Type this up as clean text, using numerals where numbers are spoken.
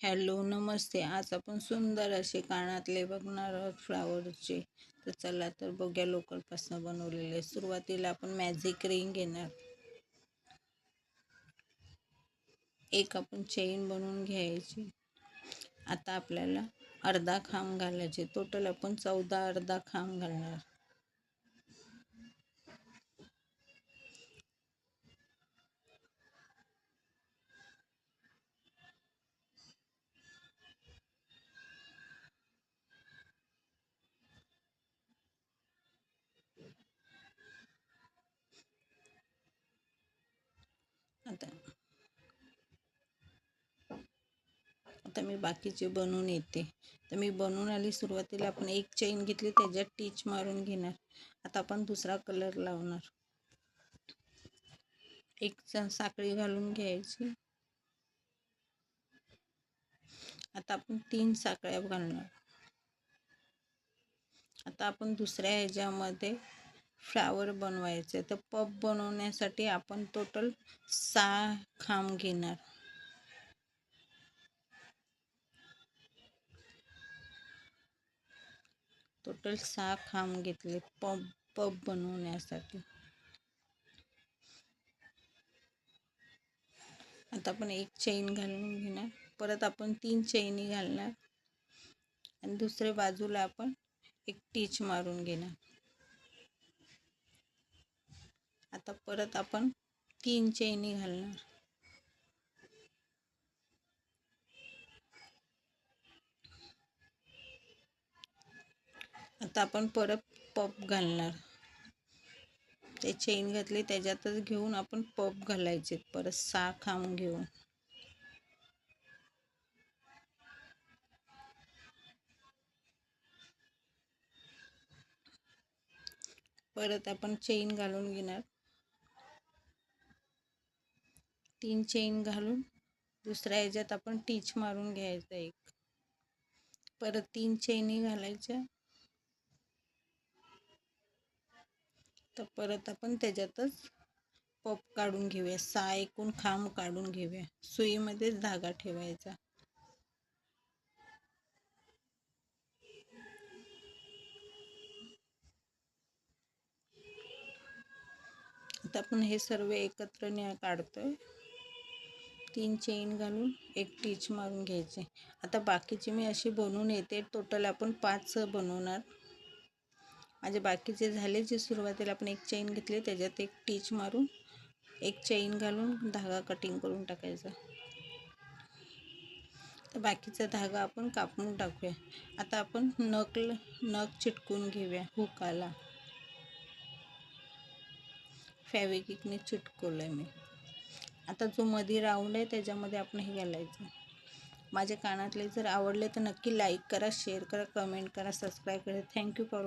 Hello नमस्ते. आज आपण सुंदर असे कानातले बघणार आहोत फ्लावरचे. तर चला तर बघूया लोकलपासून बनवलेले. सुरुवातीला आपण मॅजिक रिंग घेणार. एक आपण चेन बनवून घ्यायची. आता आपल्याला अर्धा खांब घालायचे. टोटल आपण 14 अर्धा खांब घालणार. आता आता मी बाकीचे बनवून येते. तर मी बनवून आली. सुरुवातीला आपण एक चेन घेतली, त्याच्यात टिच मारून घेणार. आता आपण दुसरा कलर लावणार. एक साखळी घालून घ्यायची. आता आपण 3 साखळ्या घालणार. आता आपण दुसऱ्या ह्याच्यामध्ये फ्लावर बनवायचे. तर पफ बनवण्यासाठी आपण टोटल 6 खांब घेणार. टोटल 6 खांब घेतले पफ बनवण्यासाठी. आता आपण एक चेन घालून घेणार. परत आपण 3 चेनी घालणार आणि दुसऱ्या बाजूला आपण एक टिच मारून घेणार. आता परत आपण 3 चेनी घालणार. आता आपण परत पफ घालणार. ते चेन घातली त्याच्यातच घेऊन आपण पफ घालायचे. परत 6 खांब घेऊन परत आपण चेन घालून घेणार. 3 चेन घालून दुसऱ्या ह्याच्यात आपण टिच मारून घ्यायचं एक. परत 3 चेनी घालायच्या. तर परत आपण त्याच्यातच पफ काढून घेऊया. 6 एकूण खांब काढून घेऊया. सुईमध्येच धागा ठेवायचा. आता आपण हे सर्व एकत्र काढतोय. 3 चेन घालून एक टिच मारून घ्यायचे. आता बाकीची मी अशी बनवून येते. टोटल आपण 5 बनवणार. माझे बाकीचे झाले. जे सुरुवातीला आपण एक चेन घेतली, त्याच्यात एक टिच मारून एक चेन घालून धागा कटिंग करून टाकायचा. तर बाकीचा धागा आपण कापून टाकूया. आता आपण नख चिटकून घेऊया हुकाला. फॅब्रिकने चिटकवलंय मी. आता जो मध्ये राऊंड आहे त्याच्यामध्ये आपण हे घालायचं. माझे कानातले जर आवडले तर नक्की लाईक करा, शेअर करा, कमेंट करा, सबस्क्राईब करा. Thank you for